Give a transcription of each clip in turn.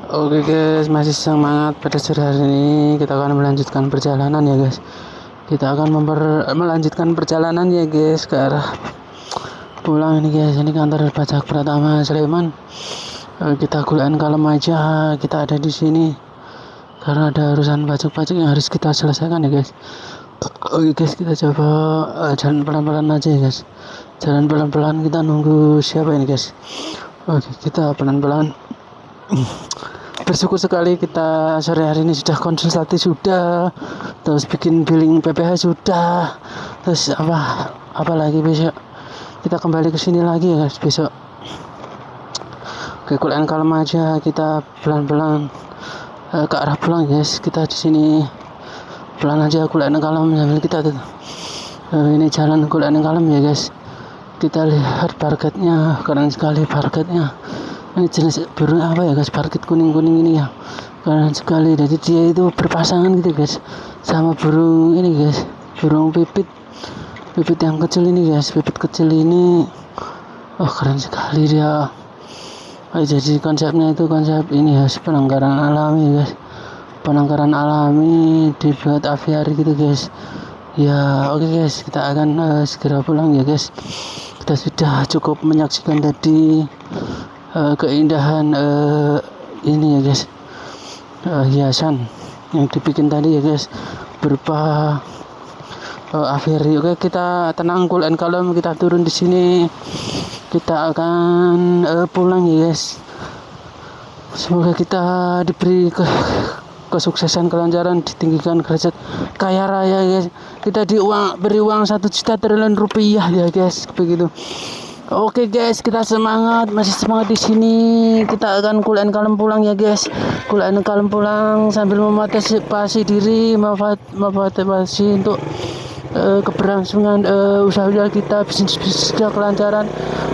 Oke guys, masih semangat pada sore hari ini. Kita akan melanjutkan perjalanan ya guys. Kita akan melanjutkan perjalanan ya guys ke arah pulang ini guys. Ini kantor pajak Pratama Sleman. Kita kuliah kalem aja. Kita ada di sini karena ada urusan pajak-pajak yang harus kita selesaikan ya guys. Oke guys, kita coba jalan pelan-pelan aja ya guys. Jalan pelan-pelan, kita nunggu siapa ini guys. Oke, kita pelan-pelan. Bersyukur sekali kita sore hari ini sudah konsultasi, sudah terus bikin billing PPh sudah, terus apa lagi besok kita kembali ke sini lagi ya guys besok. Oke, kuliah kalem aja, kita pelan-pelan ke arah pulang guys. Kita di sini pelan aja, kuliah kalem sambil kita ini jalan kuliah kalem ya guys. Kita lihat parketnya, keren sekali parketnya. Ini jenis burung apa ya guys, parkit kuning-kuning ini ya, keren sekali. Jadi dia itu berpasangan gitu guys sama burung ini guys, burung pipit yang kecil ini guys, pipit kecil ini. Oh, keren sekali dia. Jadi konsepnya itu konsep ini ya, penangkaran alami guys, penangkaran alami dibuat aviari gitu guys ya. Oke guys, kita akan segera pulang ya guys. Kita sudah cukup menyaksikan tadi keindahan ini ya guys, hiasan yang dibikin tadi ya guys berupa aviari. Oke, kita tenang, cool and calm, kita turun di sini. Kita akan pulang ya guys. Semoga kita diberi kesuksesan, kelancaran, ditinggikan derajat kaya raya guys. Kita beri uang 1 juta triliun rupiah ya guys, begitu. Oke guys, kita semangat, masih semangat di sini. Kita akan cool and calm pulang ya guys. Cool and calm pulang sambil memotivasi diri, memotivasi untuk keberlangsungan usaha kita, bisnis kita kelancaran,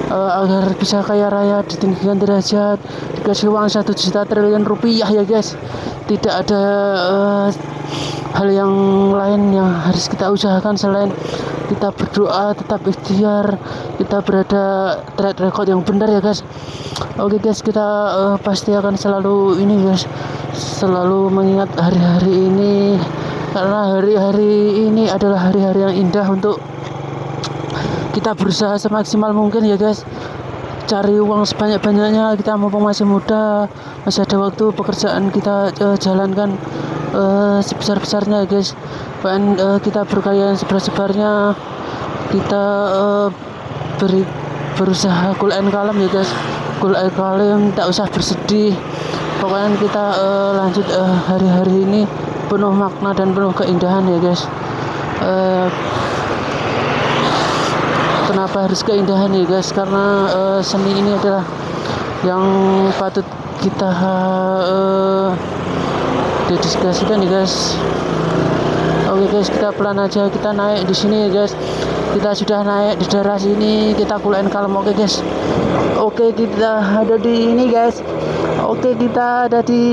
agar bisa kaya raya, ditinggikan derajat, dikasih uang 1 juta triliun rupiah ya guys. Tidak ada hal yang lain yang harus kita usahakan selain kita berdoa, tetap ikhtiar, kita berada track record yang benar ya guys. Oke guys, kita pasti akan selalu ini guys, selalu mengingat hari-hari ini, karena hari-hari ini adalah hari-hari yang indah untuk kita berusaha semaksimal mungkin ya guys, cari uang sebanyak-banyaknya. Kita mumpung masih muda, masih ada waktu, pekerjaan kita jalankan sebesar-besarnya ya guys. Bahkan kita berkarya yang sebar-sebarnya, kita berusaha cool and calm ya guys, cool and calm, tak usah bersedih. Pokoknya kita lanjut hari-hari ini penuh makna dan penuh keindahan ya guys. Kenapa harus keindahan ya guys? Karena seni ini adalah yang patut kita dedikasikan ya guys. Oke guys, kita pelan aja, kita naik di sini ya guys. Kita sudah naik di daerah sini, kita cool and calm. Oke guys. Oke, kita ada di ini guys. Oke, kita ada di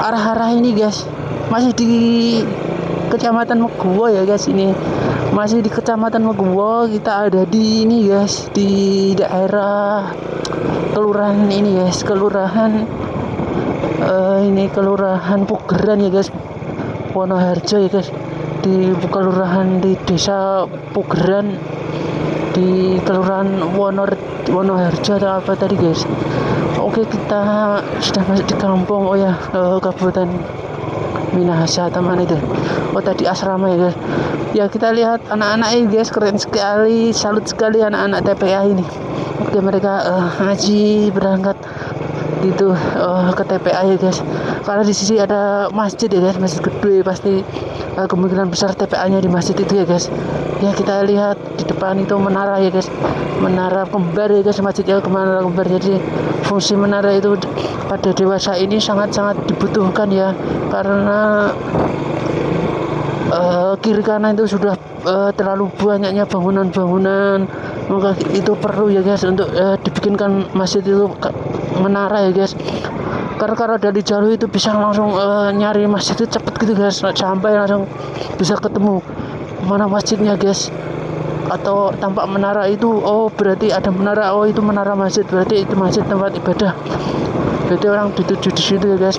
arah-arah ini guys. Masih di Kecamatan Meguwo ya guys ini. Masih di Kecamatan Meguwo, kita ada di ini guys, di daerah kelurahan ini guys, kelurahan ini kelurahan Pugeran ya guys, Wonoharjo ya guys, di kelurahan di desa Pugeran, di kelurahan Wonoharjo atau apa tadi guys. Oke, kita sudah masuk di kampung, oh ya, Kabupaten Minahasa atau mana itu, oh tadi asrama ya guys. Ya, kita lihat anak-anak ini guys, keren sekali, salut sekali anak-anak TPA ini. Oke, mereka ngaji berangkat gitu ke TPA ya guys, karena di sini ada masjid ya guys, masjid gede, pasti kemungkinan besar TPA-nya di masjid itu ya guys. Ya, kita lihat di depan itu menara ya guys, menara kembar ya guys, masjidnya menara kembar. Jadi fungsi menara itu pada dewasa ini sangat-sangat dibutuhkan ya, karena kiri kanan itu sudah terlalu banyaknya bangunan-bangunan, maka itu perlu ya guys untuk dibikinkan masjid itu menara ya guys. Karena kalau dari jauh itu bisa langsung nyari masjid itu cepet gitu guys, sampai langsung bisa ketemu mana masjidnya guys. Atau tampak menara itu, oh berarti ada menara, oh itu menara masjid, berarti itu masjid tempat ibadah. Jadi orang dituju di situ ya guys,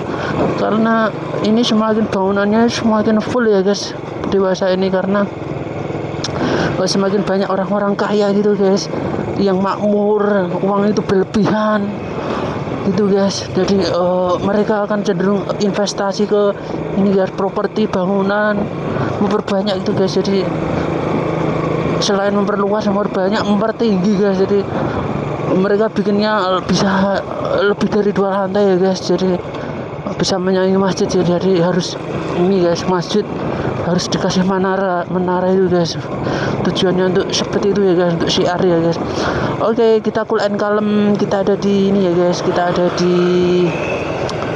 karena ini semakin bangunannya semakin full ya guys dewasa ini, karena semakin banyak orang-orang kaya gitu guys, yang makmur, uang itu berlebihan gitu guys. Jadi mereka akan cenderung investasi ke ini guys, properti, bangunan, memperbanyak itu guys. Jadi selain memperluas, memperbanyak, mempertinggi guys. Jadi mereka bikinnya bisa lebih dari 2 lantai ya guys, jadi bisa menyaingi masjid ya. Jadi harus ini guys, masjid harus dikasih menara itu guys, tujuannya untuk seperti itu ya guys, untuk syiar ya guys. Oke, kita cool and calm, kita ada di ini ya guys, kita ada di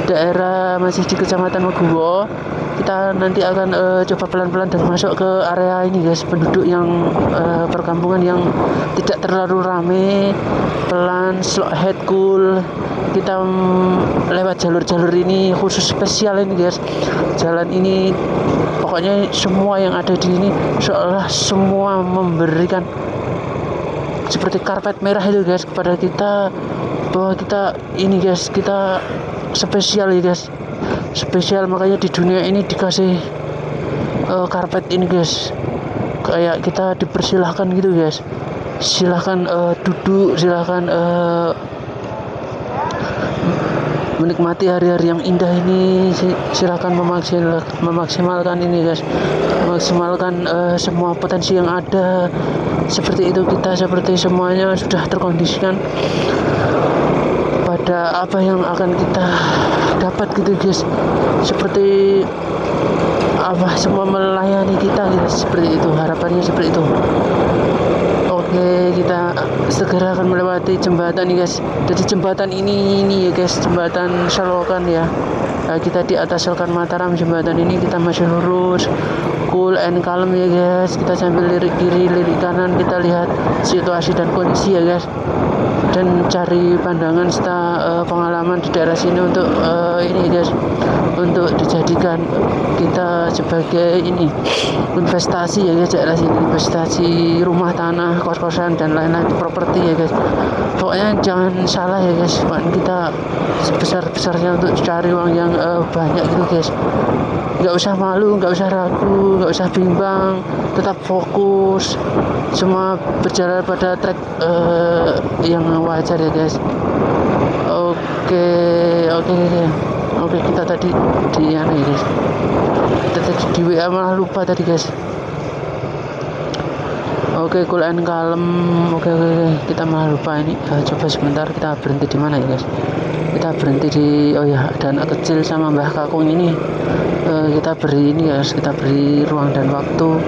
daerah masih di Kecamatan Meguwo. Kita nanti akan coba pelan-pelan dan masuk ke area ini guys, penduduk yang perkampungan yang tidak terlalu rame, pelan, slow head, cool. Kita lewat jalur-jalur ini khusus spesial ini guys. Jalan ini pokoknya semua yang ada di ini seolah semua memberikan seperti karpet merah itu guys kepada kita, bahwa kita ini guys, kita spesial ya guys, spesial. Makanya di dunia ini dikasih karpet ini guys, kayak kita dipersilahkan gitu guys, silahkan duduk, silahkan menikmati hari-hari yang indah ini, silahkan memaksimalkan ini guys, memaksimalkan semua potensi yang ada. Seperti itu, kita seperti semuanya sudah terkondisikan pada apa yang akan kita dapat gitu guys, seperti apa semua melayani kita gitu, seperti itu harapannya, seperti itu. Oke, kita segera akan melewati jembatan nih guys. Jadi jembatan ini ya guys, jembatan Selokan ya. Nah, kita di atas Selokan Mataram, jembatan ini kita masih lurus, cool and calm ya guys. Kita sambil lirik kiri, lirik kanan, kita lihat situasi dan kondisi ya guys, dan cari pandangan serta pengalaman di daerah sini untuk ini guys, untuk dijadikan kita sebagai ini investasi ya guys. Daerah sini investasi rumah, tanah, kos-kosan dan lain-lain, properti ya guys. Pokoknya jangan salah ya guys, kita sebesar-besarnya untuk cari uang yang banyak gitu guys. Nggak usah malu, nggak usah ragu, nggak usah bimbang, tetap fokus, semua berjalan pada track yang wajar ya guys. Oke, kita tadi di mana ya guys, kita tadi di WA malah lupa tadi guys. Oke, cool and calm. Oke, kita malah lupa ini. Coba sebentar, kita berhenti di mana ya guys? Kita berhenti di, oh ya, ada anak kecil sama Mbah Kakung ini. Kita beri ini guys, kita beri ruang dan waktu.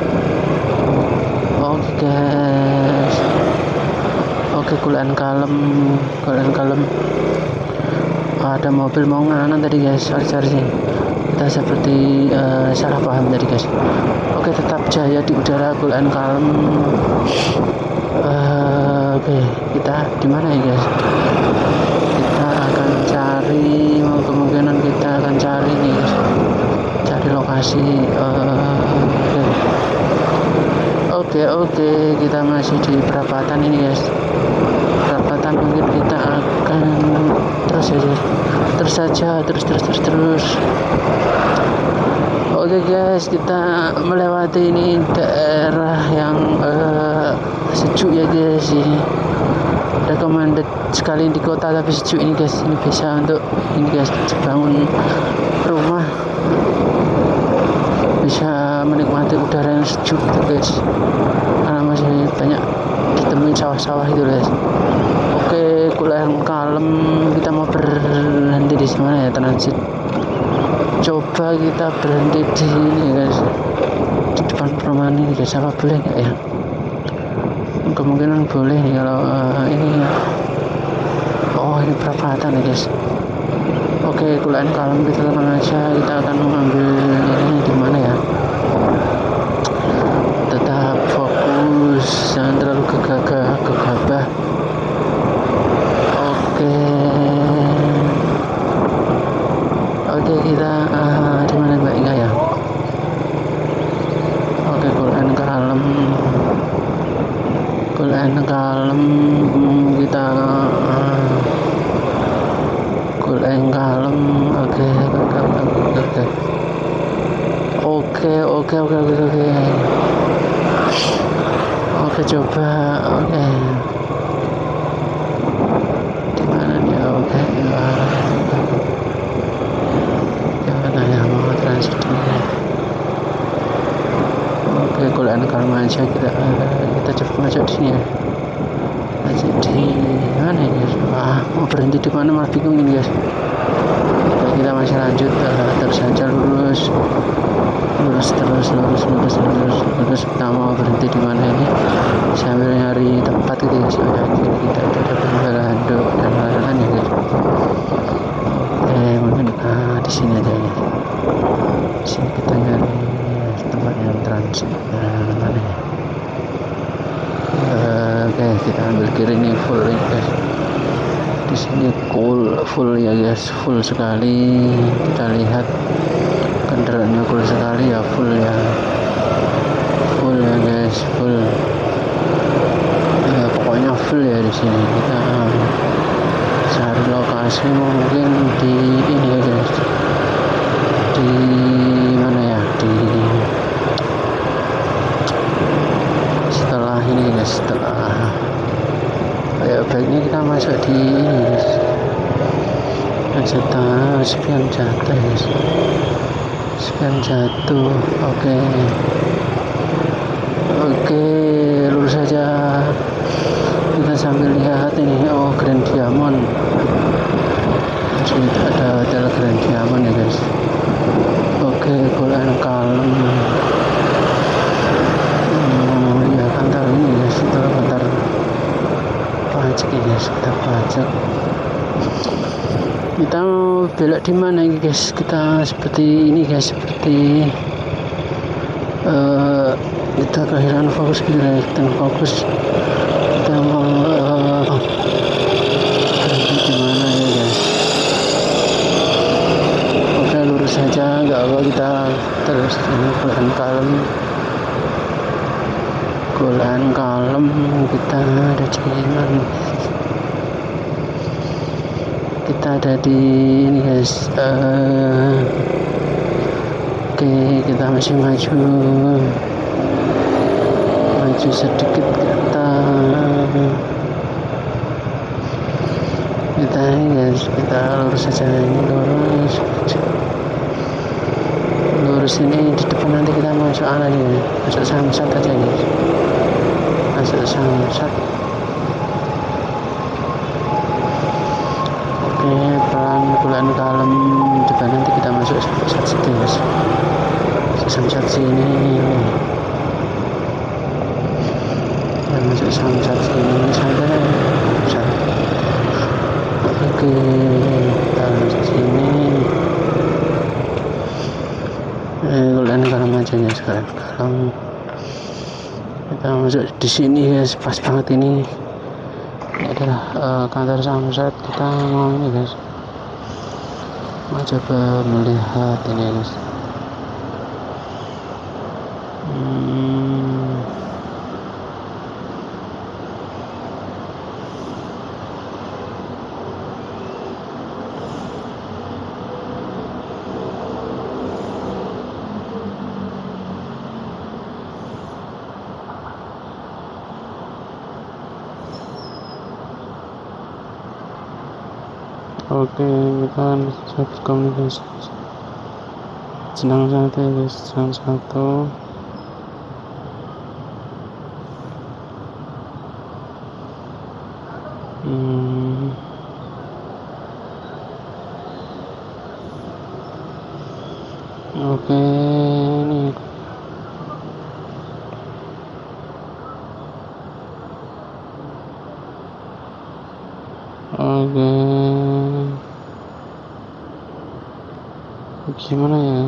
Oke guys. Oke, cool and calm. Ada mobil mau nganan tadi guys, sorry. Kita seperti salah paham tadi guys. Oke, tetap jaya di udara, cool and calm. Oke, kita di mana ya guys? Kita akan cari, kemungkinan kita akan cari nih guys, cari lokasi. Oke, kita masih di perapatan ini guys. Perapatan, mungkin kita akan terus saja terus. Oke guys, kita melewati ini daerah yang sejuk ya guys. Ini recommended sekali di kota tapi sejuk ini guys. Ini bisa untuk ini guys, bangun rumah, bisa menikmati udara yang sejuk gitu guys, karena masih banyak ditemuin sawah-sawah gitu guys. Oke, cool and calm. Kita mau berhenti di mana ya, transit. Coba kita berhenti di sini guys, di depan perumahan ini guys. Apa boleh nggak ya? Kemungkinan boleh nih kalau ini. Oh, ini perapatan ya guys. Oke, cool and calm, kita tenang aja. Kita akan mengambil ini di mana ya? Tetap fokus, jangan terlalu gegabah. Oke, kita di mana Mbak Inga ya? Oke, cool and calm. Kita cool and kalem. Oke, oke, coba. Oke, di mana dia? Oke, gimana ya mau transit ini? Oke, kuliah kalem aja, kita coba masuk di sini ya. Masuk di mana ya guys? Mau berhenti di mana malah bingung ini guys. Oke, kita masih lanjut, terus saja lurus. Kita mau berhenti di mana ini sambil nyari tempat gitu ya, sampai akhir kita udah dapat handuk dan lain-lain ya guys. Oke, mungkin di sini aja ya. Di sini kita nyari tempat yang transit mana ya. Oke, kita ambil kiri ini full ya guys. Di sini full ya guys, full sekali. Kita lihat kendaraannya full sekali ya, full ya guys, full ya, pokoknya full ya di sini. Kita cari lokasi mungkin di ini ya guys, di mana ya, di setelah ini guys, setelah ya baiknya kita masuk di ini guys, sepian jatuh guys. Oke, lurus saja. Kita sambil lihat ini, Grand Diamond. Jadi ada hotel Grand Diamond ya guys. Oke, kuliah kalem. Ya kantor ini guys, itu kantor pajak ya guys, kita pajak. Kita mau belok di mana guys? Kita seperti ini guys, seperti kita kehilangan fokus kita mau berhenti di mana ya guys. Oke, lurus saja, nggak apa, kita terus ini kuliah kalem. Kita ada di mana? Kita ada di ini guys. Oke, kita masih maju sedikit kita ini guys, kita lurus saja, ini lurus ini di depan. Nanti kita masuk masuk Samsat aja guys, masuk Samsat. Oke, pelan kalem depan, nanti kita masuk Samsat situ guys. Samsat sini, masuk Samsat sini saja. Oke, kita masuk sini. Kuliah kalem aja ya sekarang. Kita masuk di sini guys, pas banget ini. Ini adalah kantor Samsat. Kita mau ini guys, mau coba melihat ini guys. Oke, kita coba komunikasi. Senang satu guys, senang satu. Oke, ini gimana ya?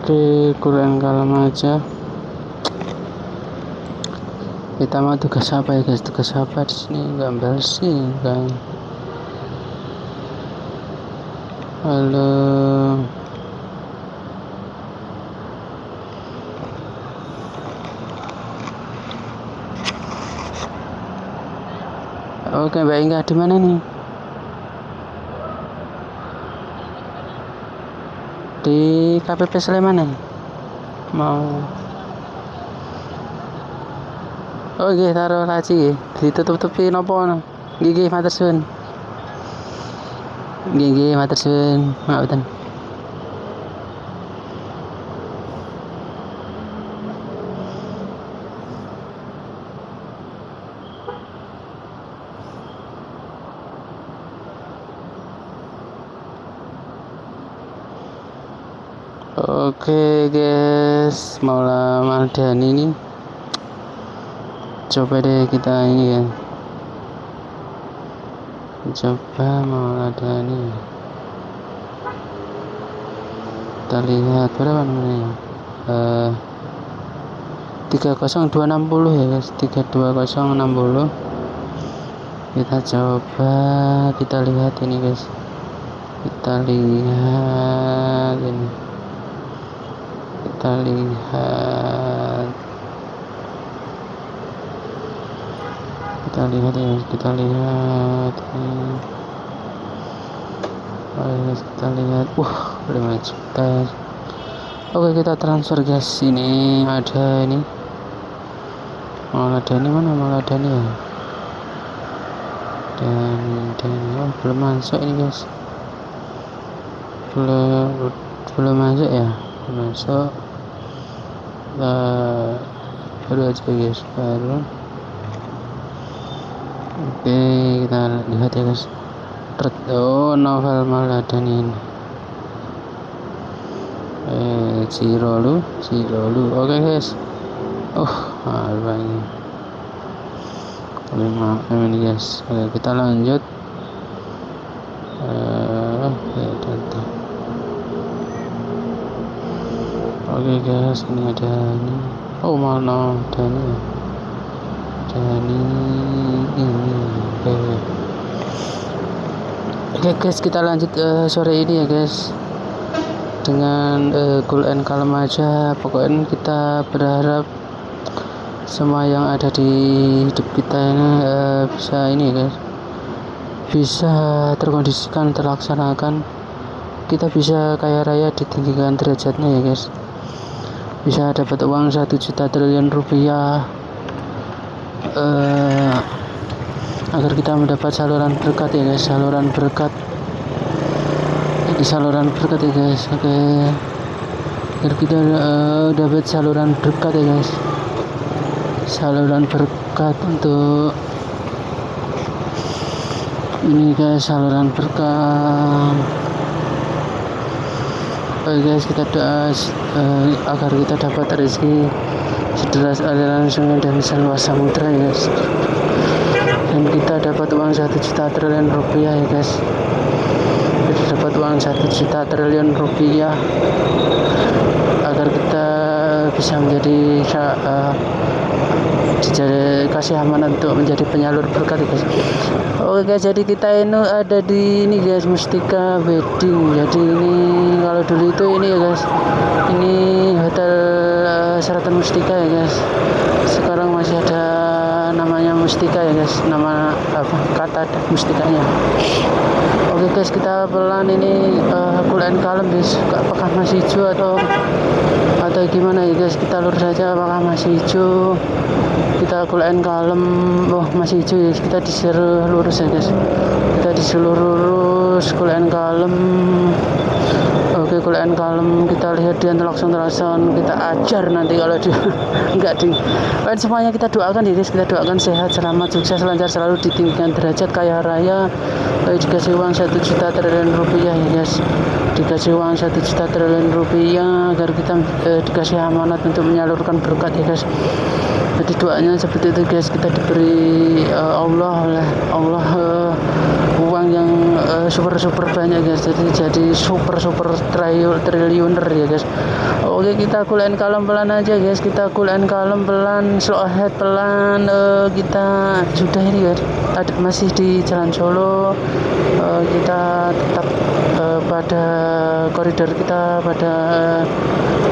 Oke, kurang kalem aja. Kita mau tugas apa ya guys? Tugas apa di sini? Gambar sih kan. Halo. Oke, Mbak Inga di mana nih? Di KPP Sleman nih. Mau. Oh, nggih taruh laci ditutup-tutupi napa no? Nggih matur suwun. Nggih matur suwun. Ngapunten. Oke guys, Maula Maldani ini coba deh kita ini kan, coba Maula Maldani kita lihat berapa namanya 30260 ya guys, 32060. Kita coba kita lihat ini guys, kita lihat ini, kita lihat ya, kita lihat ini. Oh, kita lihat 5 juta. Oke, kita transfer guys. Ini ada ini Maladani, mana Maladani ya, dan oh, belum masuk ini guys, belum masuk ya, belum masuk. Baru aja guys, baru. Oke, kita lihat ya guys. Oh, novel Maladani ini. Cirolu. Oke guys. Apa ini? 5 ini guys. Oke, kita lanjut. Data. Oke guys, ini ada ini. Oh, mana Dani? Ini. Oke guys, kita lanjut sore ini ya guys, dengan cool and calm aja. Pokoknya kita berharap semua yang ada di hidup kita ini bisa ini ya guys, bisa terkondisikan, terlaksanakan. Kita bisa kaya raya, ditinggikan derajatnya ya guys, bisa dapat uang 1 juta triliun rupiah, agar kita mendapat saluran berkat ya guys, saluran berkat ya guys. Oke, agar kita dapat saluran berkat ya guys, saluran berkat untuk ini guys, saluran berkat. Oke guys, kita doa agar kita dapat rezeki sederas aliran sungai dan seluas samudra ya guys, dan kita dapat uang 1 juta triliun rupiah ya guys. Kita dapat uang 1 juta triliun rupiah agar kita bisa menjadi kasih amanat untuk menjadi penyalur berkat ya guys. Oke guys, jadi kita ini ada di ini guys, Mustika Wedding. Jadi ini kalau dulu itu ini ya guys, ini hotel Sheraton Mustika ya guys. Sekarang masih ada namanya Mustika ya guys, nama apa, kata Mustikanya. Oke guys, kita pelan ini cool and calm guys. Apakah masih hijau atau gimana ya guys, kita lurus saja. Apakah masih hijau, kita cool and calm. Masih hijau ya, kita disuruh lurus ya guys, kita disuruh lurus, cool and calm. Oke, cool and calm, kita lihat dia langsung kita ajar nanti kalau dia enggak di. Dan semuanya kita doakan ya guys, kita doakan sehat, selamat, sukses, lancar selalu, ditinggikan derajat, kaya raya, dikasih uang 1 juta triliun rupiah ya guys, dikasih uang 1 juta triliun rupiah agar kita dikasih amanat untuk menyalurkan berkat ya guys. Jadi doanya seperti itu guys, kita diberi Allah uang yang super banyak guys, jadi super triliuner ya guys. Oke, kita cool and calm pelan aja guys, kita cool and calm pelan, slow ahead pelan. Kita sudah ini guys, masih di Jalan Solo. Kita tetap pada koridor kita, pada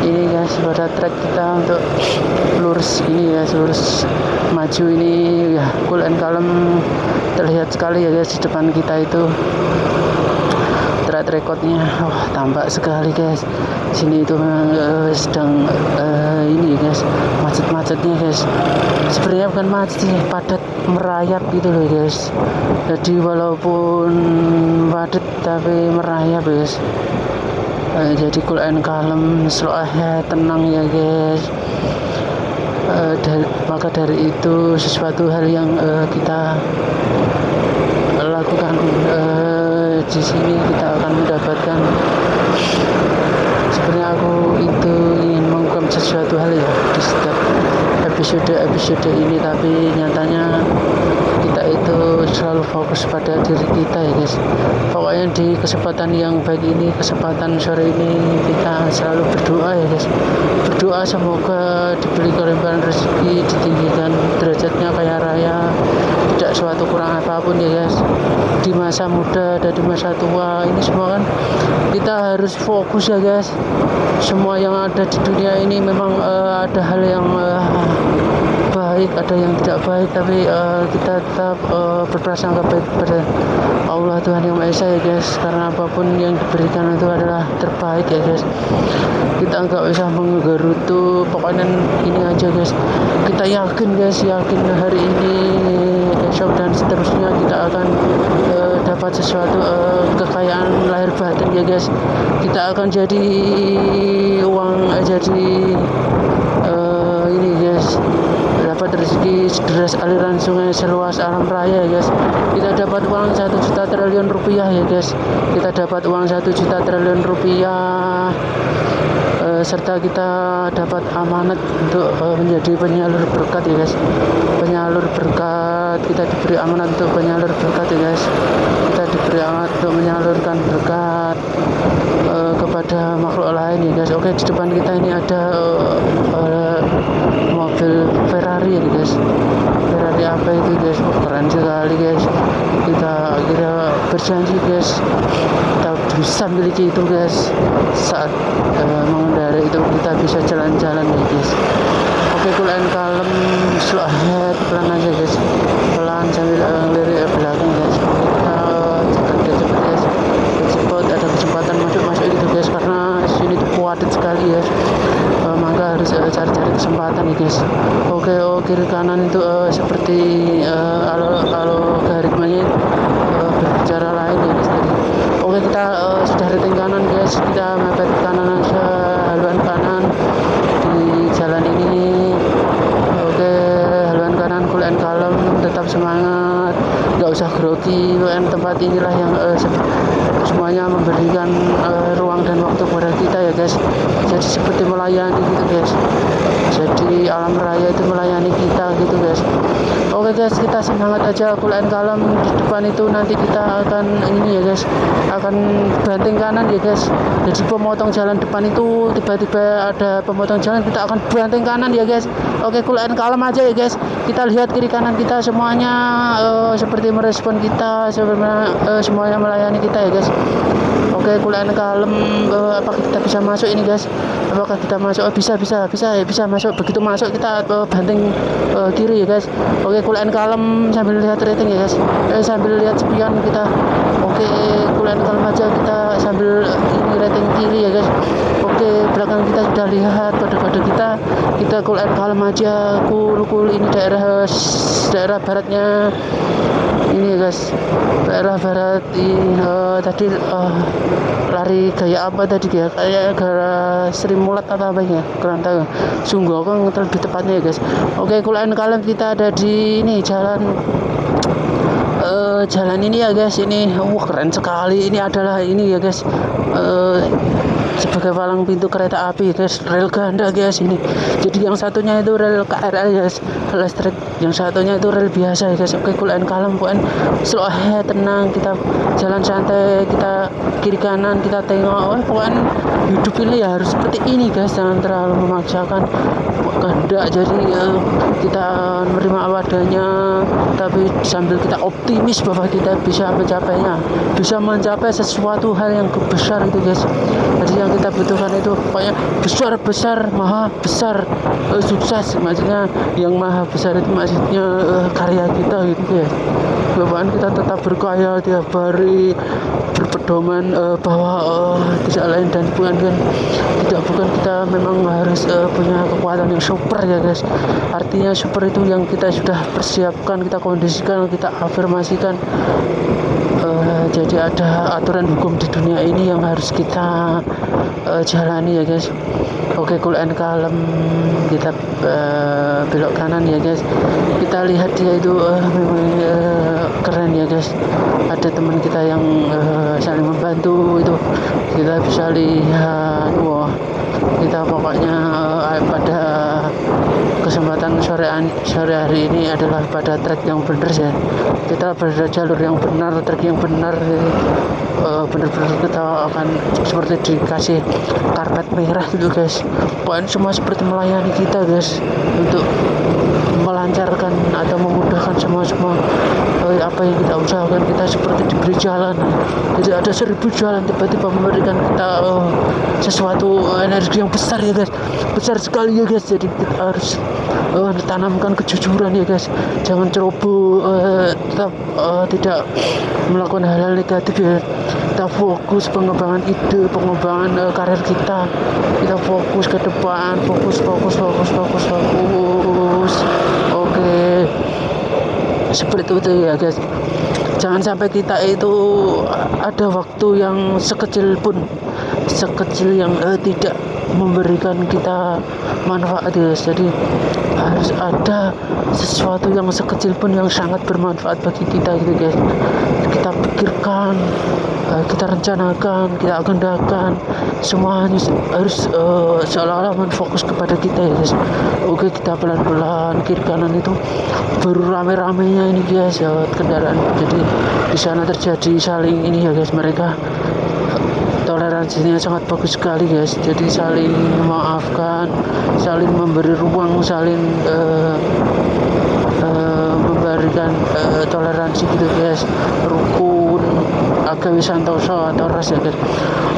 ini guys, pada track kita untuk lurus ini ya, lurus maju ini ya, cool and calm terlihat sekali ya guys. Di depan kita itu track recordnya tampak sekali guys. Sini itu sedang ini guys, macetnya guys. Sebenarnya bukan macet sih, padat merayap gitu loh guys. Jadi walaupun padat tapi merayap guys. Jadi cool and calm, slow ahead, tenang ya guys. Maka dari itu sesuatu hal yang kita lakukan di sini, kita akan mendapatkan, sebenarnya aku itu ingin mengungkap sesuatu hal ya di setiap episode ini, tapi nyatanya kita itu selalu fokus pada diri kita ya guys. Pokoknya di kesempatan yang baik ini, kesempatan sore ini, kita selalu berdoa ya guys. Berdoa semoga diberi kelimpahan rezeki, ditinggikan derajatnya kaya raya, tidak suatu kurang apapun ya guys. Di masa muda dan di masa tua ini semua kan kita harus fokus ya guys. Semua yang ada di dunia ini memang ada hal yang baik, ada yang tidak baik, tapi kita tetap berprasangka baik pada Allah Tuhan Yang Maha Esa ya guys, karena apapun yang diberikan itu adalah terbaik ya guys. Kita nggak usah menggerutu, pokoknya ini aja guys, kita yakin guys, yakin hari ini, esok dan seterusnya kita akan dapat sesuatu kekayaan lahir batin ya guys. Kita akan jadi uang, jadi ini guys, dapat rezeki sederas aliran sungai, seluas alam raya ya guys. Kita dapat uang 1 juta triliun rupiah ya guys. Kita dapat uang 1 juta triliun rupiah, serta kita dapat amanat untuk menjadi penyalur berkat ya guys. Penyalur berkat, kita diberi amanat untuk penyalur berkat ya guys. Kita diberi amanat untuk menyalurkan berkat kepada makhluk lain ya guys. Oke, di depan kita ini ada mobil Ferrari ya guys. Ferrari apa itu guys? Keren sekali guys. Kita berjanji guys, kita bisa miliki itu guys. Saat mengendarai itu kita bisa jalan-jalan ya guys. Oke, cool and calm, slow ahead, pelan aja guys, pelan sambil ngelirik belakang guys. Kita cepet guys, cepet, ada kesempatan masuk gitu guys, karena sini tuh padat sekali ya. Maka harus cari-cari kesempatan ya guys. Oke, kiri kanan itu seperti algoritmanya berbicara lain ya guys tadi. Oke, kita sudah rating kanan guys, kita mepet kanan aja, haluan kanan di jalan ini. Oke, haluan kanan, cool and calm, tetap semangat, nggak usah grogi. Tempat inilah yang semuanya memberikan ruang dan waktu kepada kita ya guys. Jadi seperti melayani gitu guys. Jadi alam raya itu melayani kita gitu guys. Oke guys, kita semangat aja, cool and calm. Di depan itu nanti kita akan ini ya guys, akan banting kanan ya guys. Jadi pemotong jalan depan itu tiba-tiba ada pemotong jalan, kita akan banting kanan ya guys. Oke, cool and calm aja ya guys. Kita lihat kiri kanan kita semuanya seperti merespon kita, semuanya melayani kita ya guys. Oke, cool and calm. Apakah kita bisa masuk ini guys? Apakah kita masuk? Bisa masuk. Begitu masuk kita banting kiri ya guys. Oke, cool and calm sambil lihat rating ya guys. Sambil lihat spion kita. Oke, cool and calm aja kita sambil ini rating kiri ya guys. Oke, belakang kita sudah lihat kode-kode kita cool and calm aja. Cool ini daerah baratnya ini ya guys, daerah barat ini tadi lari gaya apa tadi ya, kayak gara Sri Mulat atau apa ya, kurang tahu, sungguh aku lebih tepatnya ya guys. Oke, cool and calm, kita ada di ini jalan jalan ini ya guys, ini keren sekali. Ini adalah ini ya guys, sebagai palang pintu kereta api guys, rel ganda guys ini. Jadi yang satunya itu rel KRL guys, listrik, yang satunya itu rel biasa ya guys. Oke, cool and calm, slow ahead, tenang, kita jalan santai, kita kiri kanan kita tengok. Pokoknya hidup ini ya harus seperti ini guys, jangan terlalu memaksakan kehendak. Jadi kita menerima apa adanya, tapi sambil kita optimis bahwa kita bisa mencapainya, bisa mencapai sesuatu hal yang besar itu guys. Jadi yang kita butuhkan itu pokoknya besar, maha besar, sukses. Maksudnya yang maha besar itu maksudnya karya kita gitu guys. Bahwa kita tetap berkarya tiap hari, berpedoman bahwa tidak lain dan bukan kita memang harus punya kekuatan yang super ya guys. Artinya super itu yang kita sudah persiapkan, kita kondisikan, kita afirmasikan. Jadi ada aturan hukum di dunia ini yang harus kita jalani ya guys. Oke, cool and calm, kita belok kanan ya guys. Kita lihat dia itu memang keren ya guys. Ada teman kita yang saling membantu itu, kita bisa lihat. Wah, kita pokoknya pada kesempatan sore hari ini adalah pada trek yang benar ya. Kita pada jalur yang benar, trek yang benar. Benar-benar kita akan seperti dikasih karpet merah gitu guys. Pokoknya semua seperti melayani kita guys, untuk melancarkan atau memudahkan semua apa yang kita usahakan. Kita seperti diberi jalan. Jadi ada 1000 jalan tiba-tiba memberikan kita sesuatu energi yang besar ya guys, besar sekali ya guys. Jadi kita harus tanamkan kejujuran ya guys, jangan ceroboh, tetap tidak melakukan hal-hal negatif ya. Kita fokus pengembangan ide, pengembangan karir kita fokus ke depan, fokus. Oke, seperti itu ya guys. Jangan sampai kita itu ada waktu yang sekecil yang tidak memberikan kita manfaat guys. Jadi harus ada sesuatu yang sekecil pun yang sangat bermanfaat bagi kita gitu guys. Kita pikirkan, kita rencanakan, kita agendakan, semuanya harus seolah-olah menfokus kepada kita ya guys. Oke, kita pelan-pelan kiri kanan itu baru rame-ramenya ini guys ya, kendaraan. Jadi di sana terjadi saling ini ya guys, mereka toleransinya sangat bagus sekali guys. Jadi saling memaafkan, saling memberi ruang, saling memberikan toleransi gitu guys, rukun, agawi santoso atau ras ya guys.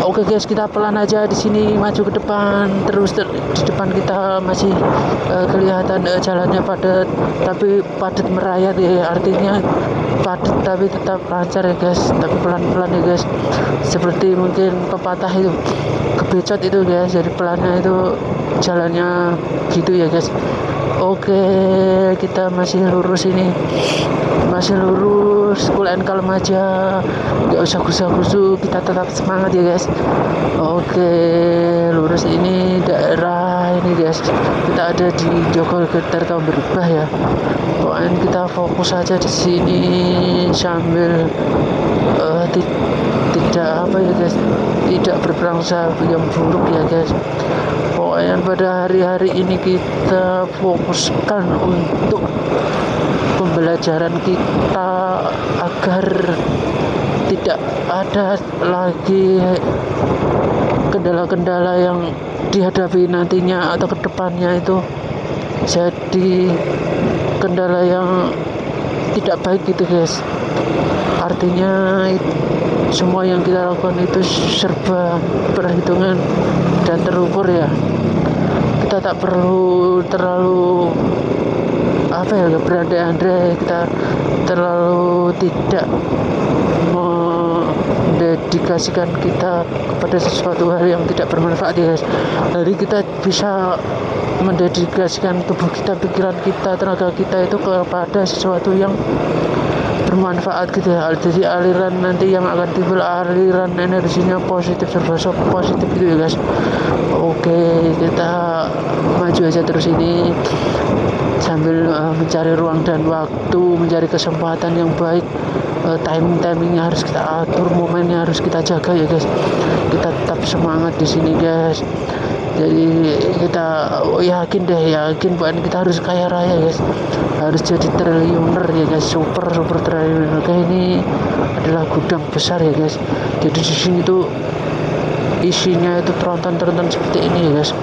Oke guys, kita pelan aja di sini, maju ke depan terus. Di depan kita masih kelihatan jalannya padat, tapi padat merayat ya, artinya padat tapi tetap lancar ya guys, tapi pelan-pelan ya guys. Seperti mungkin pepatah itu, kebecot itu guys, jadi pelannya itu jalannya gitu ya guys. Oke, kita masih lurus ini, cool and calm aja, gak usah gusu-gusu, kita tetap semangat ya guys. Oke, lurus ini daerah ini guys, kita ada di Jogogetar Kaum Berubah ya. Pokoknya kita fokus aja di sini sambil tidak apa ya guys, tidak berprasangka yang buruk ya guys. Pokoknya pada hari-hari ini kita fokuskan untuk pembelajaran kita agar tidak ada lagi kendala-kendala yang dihadapi nantinya atau kedepannya itu jadi kendala yang tidak baik gitu guys. Artinya semua yang kita lakukan itu serba perhitungan dan terukur ya. Kita tak perlu terlalu berandai-andai, kita terlalu tidak mendedikasikan kita kepada sesuatu hal yang tidak bermanfaat ya guys. Jadi kita bisa mendedikasikan tubuh kita, pikiran kita, tenaga kita itu kepada sesuatu yang bermanfaat gitu ya. Jadi aliran nanti yang akan timbul aliran energinya positif, serba positif gitu ya guys. Oke, kita maju aja terus ini sambil mencari ruang dan waktu, mencari kesempatan yang baik. Timingnya harus kita atur, momennya harus kita jaga ya guys. Kita tetap semangat di sini guys. Jadi kita yakin bukan kita harus kaya raya guys, harus jadi triliuner ya guys, super triliuner. Ini adalah gudang besar ya guys. Jadi di sini tuh isinya itu tronton seperti ini ya guys.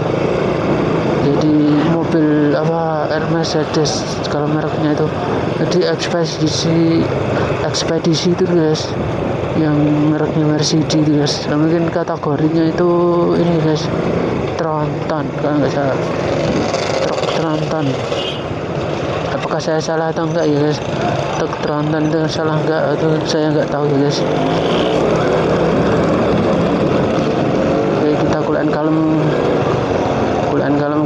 Jadi mobil Mercedes kalau mereknya itu, jadi ekspedisi itu guys, yang mereknya Mercedes itu guys. Mungkin kategorinya itu ini guys, tronton kalau nggak salah, truk tronton. Apakah saya salah atau enggak ya guys? Truk tronton itu salah enggak atau saya nggak tahu ya guys. Oke, kita kuliah kalem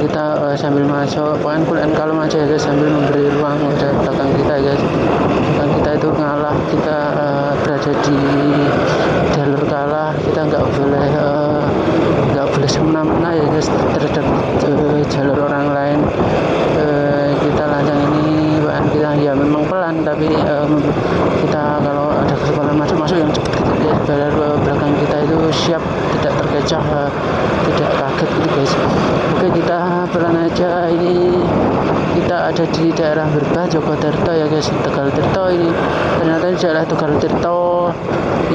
kita sambil masuk, pokoknya kuliah kalem aja ya guys, sambil memberi ruang pada belakang kita ya guys. Belakang kita itu ngalah, kita berada di jalur kalah, kita nggak boleh semena-mena ya guys terhadap jalur orang lain. Kita lancang ini bahan kita ya memang pelan, tapi kita kalau ada kesempatan masuk yang cepat gitu ya, biar belakang kita itu siap, tidak terkecoh, tidak kaget gitu guys. Oke, kita pelan aja. Ini kita ada di daerah Berbah, Jogotirto ya guys, Tegal Tirto. Ini ternyata di daerah Tegal Tirto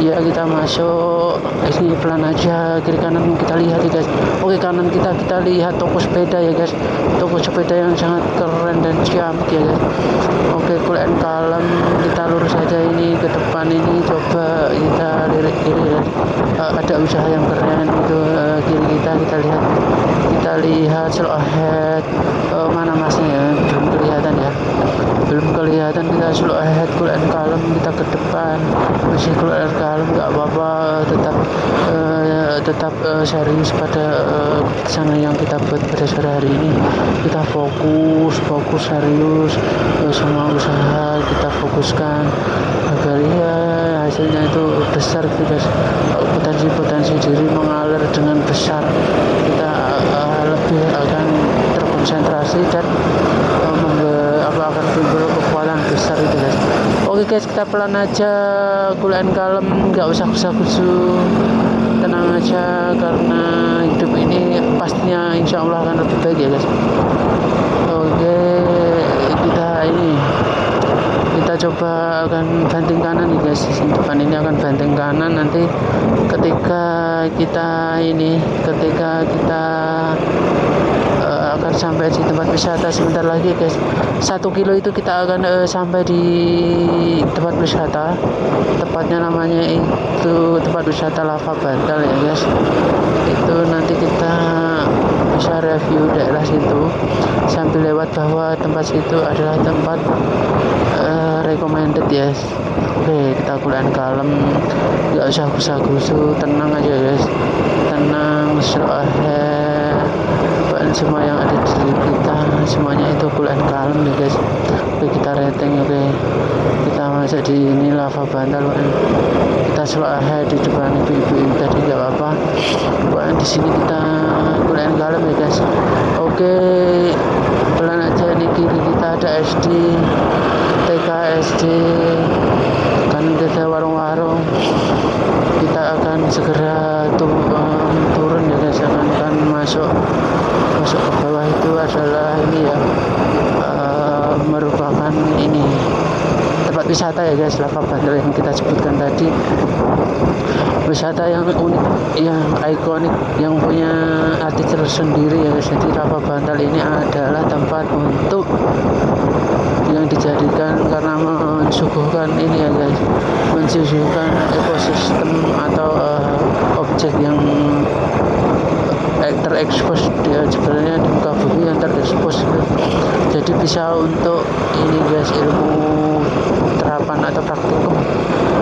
ya. Kita masuk ini pelan aja, kiri kanan kita lihat ya guys. Oke, kanan kita lihat toko sepeda ya guys, toko sepeda yang sangat keren dan ciamik ya guys. Oke, kuliah kalem, kita lurus aja ini ke depan ini, coba kita lirik kiri ya. Ada usaha yang keren itu, kiri kita lihat slow ahead. Mana masnya ya, belum kelihatan. Kita slow ahead, kuliah kalem, kita ke depan masih kuliah kalem, nggak apa-apa, tetap serius pada keputusan yang kita buat pada sore hari ini. Kita fokus serius, semua usaha kita fokuskan agar ya hasilnya itu besar gitu guys. Potensi diri mengalir dengan besar, kita lebih akan terkonsentrasi dan akan timbul kekuatan besar itu guys. Oke guys, kita pelan aja, kuliah kalem, nggak usah kusu, tenang aja, karena hidup ini pastinya insya Allah akan lebih baik ya guys. Oke, kita coba akan banting kanan nih guys. Depan ini akan banting kanan, nanti ketika kita akan sampai di tempat wisata sebentar lagi guys. 1 kilo itu kita akan sampai di tempat wisata, tepatnya namanya itu tempat wisata Lava Bantal ya guys. Itu nanti kita bisa review daerah situ sambil lewat bahwa tempat situ adalah tempat recommended ya. Oke, kita kuliah kalem, nggak usah gusa-gusu, tenang aja guys, tenang, slow ahead. Semua yang ada di diri kita semuanya itu kuliah kalem ya guys. Oke, kita rating. Oke, kita masuk di ini Lava Bantal, kita slow ahead di depan ibu-ibu tadi, nggak apa-apa, pokoknya di sini kita kuliah kalem ya guys. Oke, pelan aja. Nih kiri kita ada SD, TK, SD, kanan kita warung-warung. Kita akan segera turun ya guys, akan masuk ke bawah. Itu adalah ini ya, merupakan ini tempat wisata ya guys, Lava Bantal yang kita sebutkan tadi. Wisata yang unik, yang ikonik, yang punya arti tersendiri ya guys. Jadi Lava Bantal ini adalah tempat untuk yang dijadikan karena mensuguhkan ini ya guys, mensuguhkan ekosistem atau objek yang terekspos dia sebenarnya di muka bumi, yang terekspos. Jadi bisa untuk ini guys, ilmu terapan atau praktikum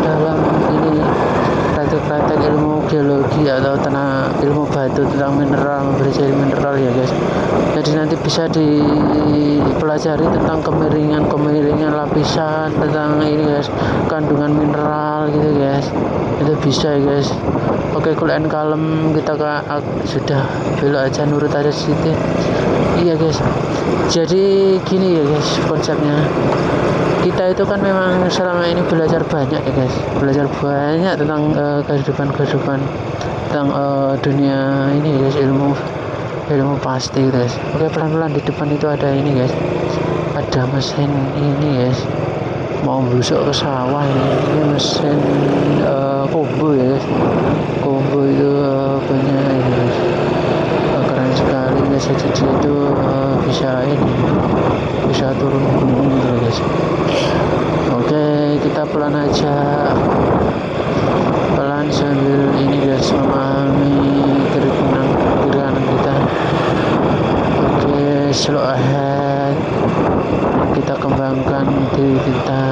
dalam ini praktek ilmu geologi atau ilmu batu tentang mineral, mempelajari mineral ya guys. Jadi nanti bisa dipelajari tentang kemiringan lapisan, tentang ini guys, kandungan mineral gitu guys. Itu bisa ya guys. Oke, kuliah kalem kita sudah belok aja, nurut aja situ. Iya guys. Jadi gini ya guys konsepnya. Kita itu kan memang selama ini belajar banyak ya guys, belajar banyak tentang kehidupan tentang dunia ini guys, ilmu pasti guys. Oke, pelan-pelan di depan itu ada ini guys, ada mesin ini guys, mau busuk ke sawah ini mesin kombo ya guys. Kombo itu punya ini guys, keren sekali guys. Jadi dia itu bisa turun gunung gitu guys. Oke, kita pelan aja, pelan sambil ini guys, memahami kiri kanan kita. Oke, slow ahead, kita kembangkan diri kita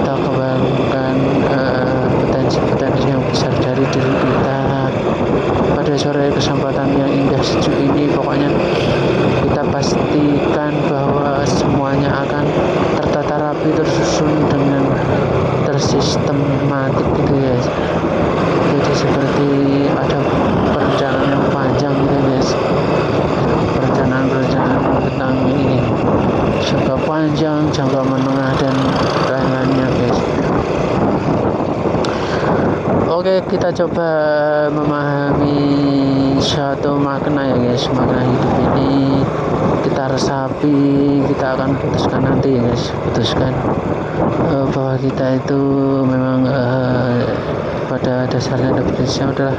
kembangkan potensi yang besar dari diri kita. Pada sore kesempatan yang indah sejuk ini, pokoknya kita pastikan bahwa semuanya akan tertata rapi, tersusun dengan tersistematik gitu guys. Jadi seperti ada perencanaan yang panjang gitu guys, perencanaan tentang ini jangka panjang, jangka menengah, dan lain-lainnya guys. Oke, kita coba memahami satu makna ya guys, makna hidup ini kita resapi, kita akan putuskan nanti ya guys, bahwa kita itu memang pada dasarnya adalah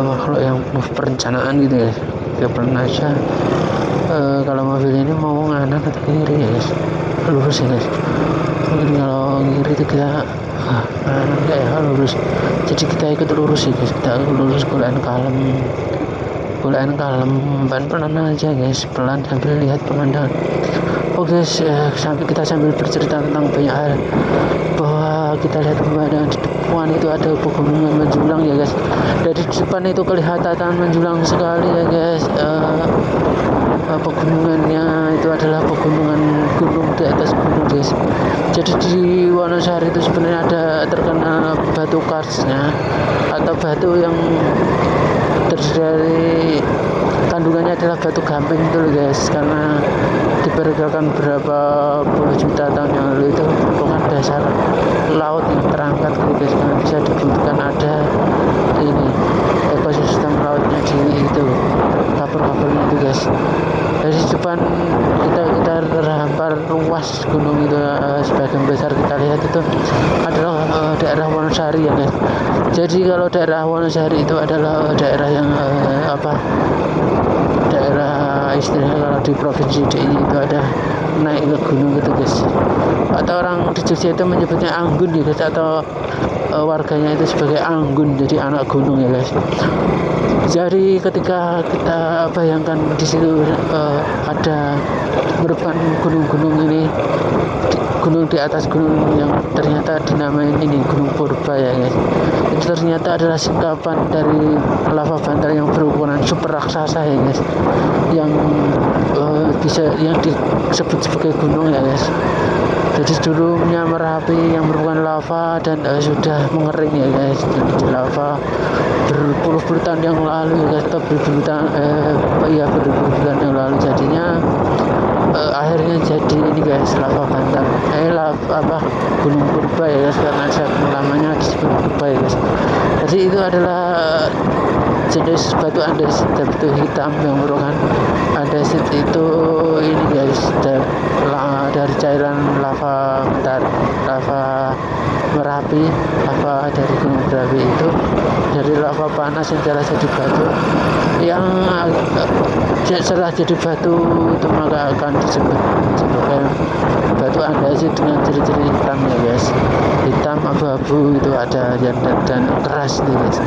makhluk yang penuh perencanaan gitu ya. Kita pernah aja kalau mobil ini mau nganan atau kiri ya guys, lurus ya guys. Mungkin kalau kiri itu kita enggak ya, lurus. Jadi kita ikut lurus ya guys, kita lurus, kuliah kalem, pelan aja guys, pelan sambil lihat pemandangan. Oke guys, sambil bercerita tentang banyak hal, bahwa kita lihat pemandangan di depan itu ada pegunungan menjulang ya guys. Dari depan itu kelihatan menjulang sekali ya guys. Pegunungannya itu adalah gunung di atas gunung guys. Jadi di Wonosari itu sebenarnya ada terkenal batu karsnya, atau batu yang terdiri dari kandungannya adalah batu gamping itu loh guys, karena diperkirakan berapa puluh juta tahun yang lalu itu merupakan dasar laut yang terangkat gitu guys, karena bisa dibuktikan ada ini ekosistem lautnya di itu kapur-kapurnya itu guys. Dari depan kita terhampar luas gunung itu, sebagian besar kita lihat itu adalah daerah Wonosari ya guys. Jadi kalau daerah Wonosari itu adalah daerah yang daerah istilahnya kalau di provinsi DIY itu ada naik ke gunung gitu guys, atau orang di Jogja itu menyebutnya anggun ya guys, atau warganya itu sebagai anggun, jadi anak gunung ya guys. Jadi ketika kita bayangkan di situ ada merupakan gunung-gunung ini, gunung di atas gunung yang ternyata dinamain ini Gunung Purba ya guys. Itu ternyata adalah singkapan dari lava bantal yang berukuran super raksasa ya guys, yang yang disebut sebagai gunung ya guys. Jadi dulunya Merapi yang merupakan lava dan sudah mengering ya guys. Jadi di lava berpuluh-puluh tahun yang lalu ya guys, atau berpuluh-puluh tahun yang lalu, jadinya akhirnya jadi ini guys, lava bantal, Gunung Purba ya guys, karena namanya disebut Purba ya guys. Jadi itu adalah jenis batu andesit, batu hitam yang merupakan andesit itu ini guys, dari cairan lava Merapi, lava dari Gunung Merapi itu, dari lava panas yang telah jadi batu, yang setelah jadi batu itu maka akan disebut sebagai batu andesit dengan ciri-ciri hitam ya guys, hitam abu-abu itu ada dan keras nih guys.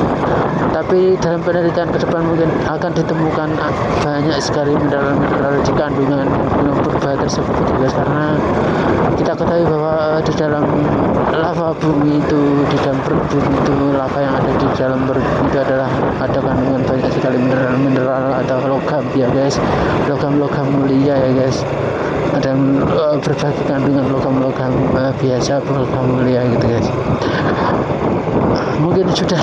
Tapi dalam penelitian ke depan mungkin akan ditemukan banyak sekali mineral di kandungan Gunung Purba tersebut guys, karena kita kita ketahui bahwa di dalam lava bumi itu, di dalam perut bumi itu, lava yang ada di dalam perut itu adalah ada kandungan banyak sekali mineral atau logam ya guys, logam mulia ya guys. Ada berbagai kandungan logam biasa, logam mulia gitu guys. Mungkin sudah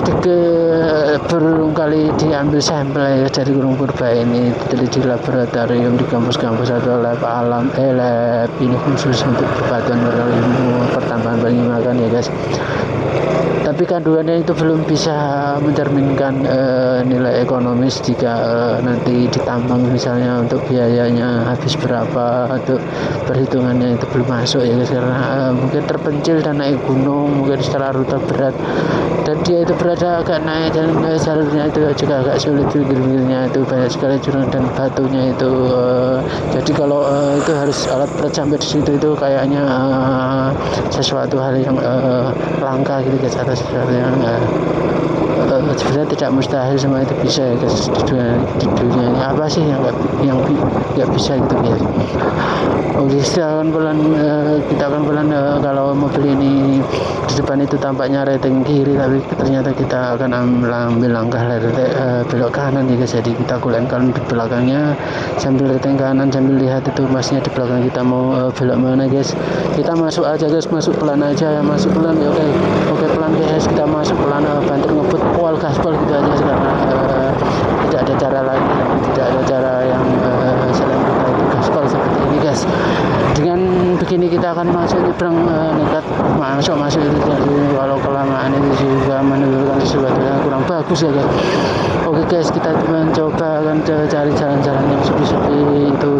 berung kali diambil sampel ya dari gunung purba ini, diteliti di laboratorium di kampus-kampus atau lab ini khusus untuk perbatuan ilmu pertambangan Banyumakan ya guys. Tapi kandungannya itu belum bisa mencerminkan nilai ekonomis jika nanti ditambang misalnya, untuk biayanya habis berapa, untuk perhitungannya itu belum masuk ya guys, karena mungkin terpencil dan naik gunung, mungkin setelah rute berat, dan dia itu berada agak naik dan jalurnya itu juga agak sulit, pinggir-pinggirnya itu banyak sekali jurang dan batunya itu, jadi kalau itu harus alat berat sampai di situ itu kayaknya sesuatu hal yang langka gitu guys, atau sesuatu yang sebenarnya tidak mustahil, semua itu bisa ya guys di dunia ini. Apa sih yang nggak bisa gitu guys. Oke, kita akan pelan kalau mobil ini di depan itu tampaknya rating kiri, tapi ternyata kita akan ambil langkah belok kanan ya guys. Jadi kita kulenkan di belakangnya sambil rating kanan, sambil lihat itu masnya di belakang kita mau belok mana guys. Kita masuk aja guys, masuk pelan aja ya, masuk pelan ya. Oke pelan guys, kita masuk pelan, bantu ngebut pol gaspol gitu aja, karena tidak ada cara lain, tidak ada cara yang selain kita itu gaspol seperti ini guys. Dengan begini kita akan masuk nyebrang, nekat masuk itu, jadi walau kelamaan itu juga menimbulkan sesuatu yang kurang bagus ya guys. Oke guys, kita mencoba akan cari jalan-jalan yang sepi-sepi itu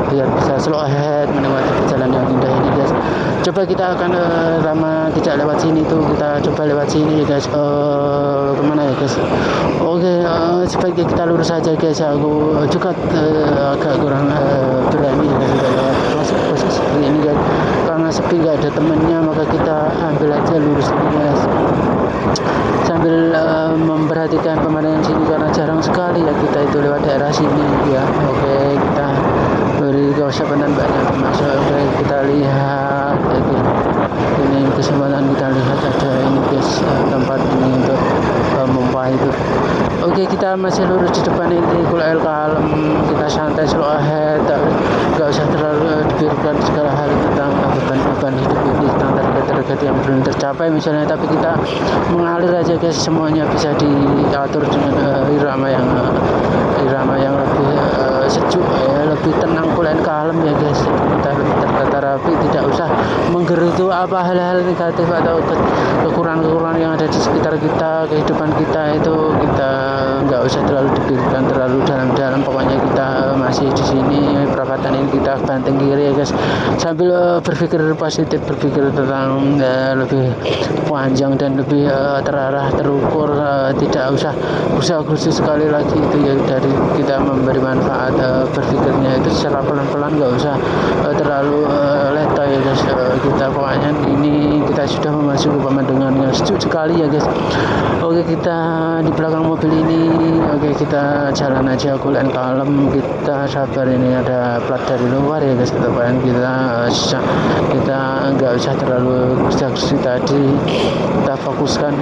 biar bisa slow ahead menikmati perjalanan yang indah ini guys. Coba kita akan lama tidak lewat sini tuh, kita coba lewat sini ya guys. Kemana ya guys? Oke, sebaiknya kita lurus saja guys. Aku juga agak kurang berani ya guys lewat posisi seperti ini guys, karena sepi gak ada temennya, maka kita ambil aja lurus ini guys, sambil memperhatikan pemandangan sini karena jarang sekali ya kita itu lewat daerah sini ya. Oke, kita beri kewaspadaan banyak masuk. Oke, kita lihat ini kesempatan, kita lihat ada ini guys, tempat ini untuk memompa itu. Oke, kita masih lurus di depan ini, kulel kalem, kita santai slow ahead, gak usah terlalu dipikirkan segala hal tentang beban hidup ini, tentang target-target yang belum tercapai misalnya, tapi kita mengalir aja guys, semuanya bisa diatur dengan irama yang lebih sejuk ya, lebih tenang, kulen kalem ya guys. Kita lebih tertata rapi, tidak usah menggerutu apa hal-hal negatif atau kekurangan yang ada di sekitar kita, kehidupan kita itu kita nggak usah terlalu dipikirkan terlalu dalam-dalam. Pokoknya kita masih di sini, perapatan ini kita banting kiri ya guys, sambil berpikir positif, berpikir tentang lebih panjang dan lebih terarah, terukur, tidak usah khusus sekali lagi itu ya, dari kita memberi manfaat, berpikirnya itu secara pelan-pelan, nggak usah terlalu letoy ya guys. Kita pokoknya ini kita sudah memasuki pemandangan yang sejuk sekali ya guys. Oke, kita di belakang mobil ini, oke kita jalan aja kulen kalem, kita sabar, ini ada plat dari luar ya guys. Kita nggak usah terlalu kursi tadi, kita fokuskan,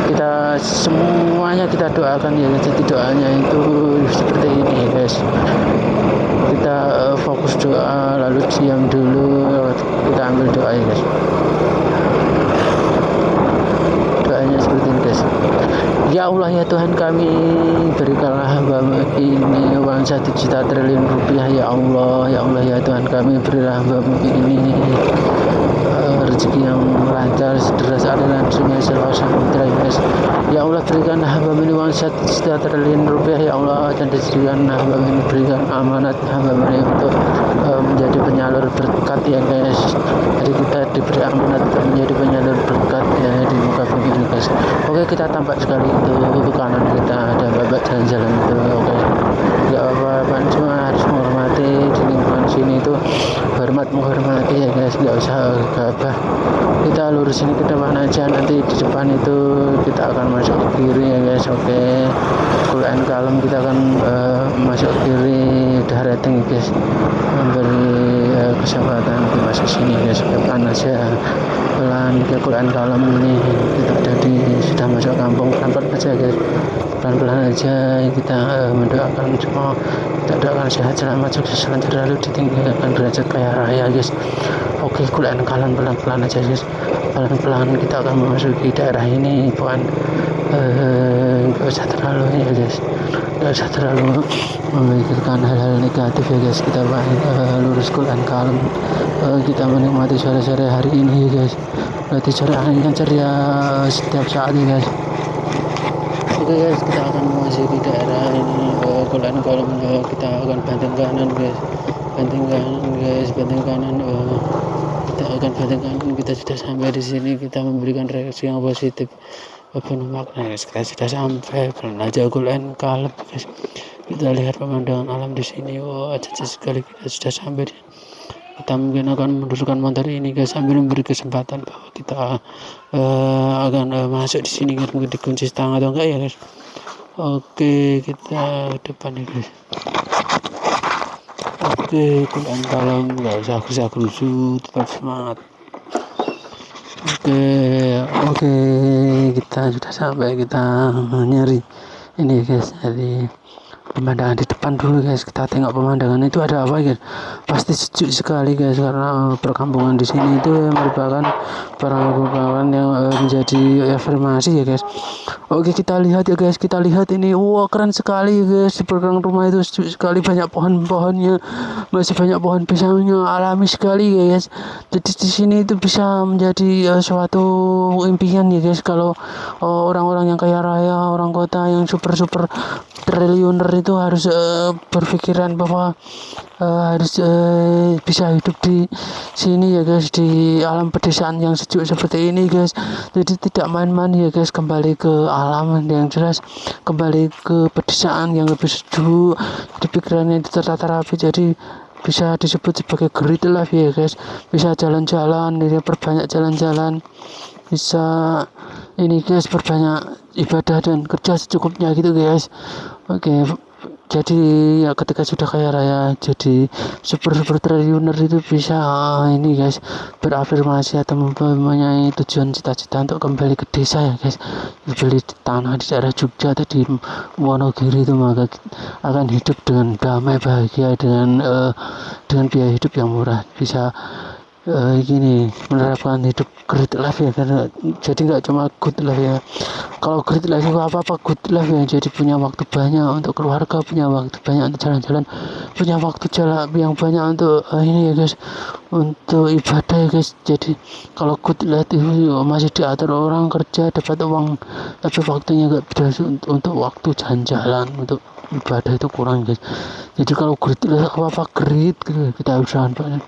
kita semuanya kita doakan ya guys. Jadi doanya itu seperti ini ya guys, kita fokus doa, lalu diam dulu, kita ambil doa ya guys. Doanya seperti ini guys. Ya Allah ya Tuhan kami, berikanlah hamba ini uang 1 juta triliun rupiah ya Allah. Ya Allah ya Tuhan kami, berilah hamba ini rezeki yang lancar, sederas aliran sungai selawat samudra ya guys. Ya Allah, berikan hamba ini uang 1 juta triliun rupiah ya Allah, dan dijadikan hamba ini, berikan amanat hamba ini untuk menjadi penyalur berkat ya guys. Jadi kita diberi amanat menjadi penyalur berkat ya di muka bumi ini guys. Oke, kita tampak sekali itu kanan kita ada babak jalan-jalan itu. Oke, nggak apa-apa, cuma harus menghormati di lingkungan sini itu, menghormati ya guys, nggak usah gabah. Kita lurus ini ke depan aja, nanti di depan itu kita akan masuk ke kiri ya guys. Oke, kulen kalem, kita akan masuk ke kiri, udah rating guys, memberi kesempatan untuk masuk sini. pelan aja, pelan keadaan kalem ini kita sudah masuk kampung, pelan-pelan aja guys, pelan-pelan aja kita mendoakan semua, kita doakan sehat selamat sukses lancar lalu ditinggalkan derajat kaya raya guys. Oke, keadaan kalem pelan-pelan aja guys, pelan-pelan kita akan memasuki daerah ini, bukan nggak usah terlalu ya guys, nggak usah terlalu memikirkan hal-hal negatif ya guys, kita lurus keadaan kalem, kita menikmati sore-sore hari ini ya guys, berarti sore hari yang ceria setiap saat ya guys. Oke guys, kita akan memasuki daerah ini, keadaan kalem, kita akan banting kanan guys, banting kanan, kita akan banting kanan, kita sudah sampai di sini, kita memberikan reaksi yang positif penuh makna guys, kita sudah sampai, pelan aja keadaan kalem guys, kita lihat pemandangan alam di sini, aja sekali kita sudah sampai. Kita mungkin akan mundurkan motor ini guys sambil memberi kesempatan bahwa kita akan masuk di sini guys, mungkin dikunci setengah atau enggak ya guys. Oke, kita depan nih guys. Oke, keadaan kalem, nggak usah gerusa-gerusu, tetap semangat. Oke, kita sudah sampai, kita nyari ini guys, jadi pemandangan di depan dulu guys, kita tengok pemandangan itu ada apa guys, pasti sejuk sekali guys, karena perkampungan di sini itu merupakan perkampungan yang menjadi afirmasi ya guys. Oke, kita lihat ya guys, kita lihat ini, keren sekali guys, di belakang rumah itu sejuk sekali, banyak pohon-pohonnya, masih banyak pohon pisangnya, alami sekali ya guys. Jadi di sini itu bisa menjadi suatu impian ya guys, kalau orang-orang yang kaya raya, orang kota yang super triliuner itu harus berpikiran bahwa harus bisa hidup di sini ya guys, di alam pedesaan yang sejuk seperti ini guys. Jadi tidak main-main ya guys, kembali ke alam yang jelas, kembali ke pedesaan yang lebih sejuk, di pikirannya itu tertata rapi, jadi bisa disebut sebagai great life ya guys. Bisa jalan-jalan, perbanyak jalan-jalan, bisa ini guys, perbanyak ibadah dan kerja secukupnya gitu guys. Oke, jadi ya ketika sudah kaya raya, jadi super triliuner itu bisa ini guys, berafirmasi atau mempunyai tujuan cita-cita untuk kembali ke desa ya guys, beli tanah di daerah Jogja atau di Wonogiri itu, maka akan hidup dengan damai bahagia, dengan biaya hidup yang murah, bisa gini menerapkan hidup great life ya, karena jadi nggak cuma good life ya, kalau great life itu apa good life ya, jadi punya waktu banyak untuk keluarga, punya waktu banyak untuk jalan-jalan, punya waktu jalan yang banyak untuk ini ya guys, untuk ibadah ya guys. Jadi kalau good life itu masih diatur orang kerja dapat uang, tapi waktunya nggak bisa untuk waktu jalan-jalan, untuk ibadah itu kurang guys. Jadi kalau great life apa great gitu, kita usahakan banyak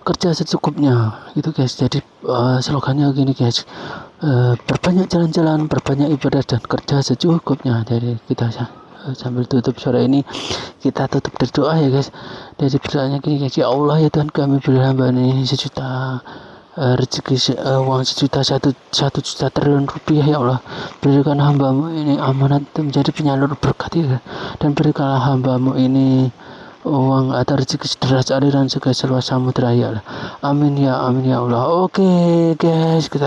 kerja secukupnya gitu guys. Jadi slogannya gini guys, berbanyak jalan-jalan, berbanyak ibadah, dan kerja secukupnya. Jadi kita sambil tutup sore ini, kita tutup berdoa ya guys. Jadi berdoanya gini guys, ya Allah ya Tuhan kami, beri hamba ini sejuta rezeki, uang satu juta triliun rupiah ya Allah, berikan hambamu ini amanat menjadi penyalur berkat ya, dan berikanlah hambamu ini uang atau rezeki sederas aliran segala seluas samudera ya Allah. Amin ya Allah. Oke guys, kita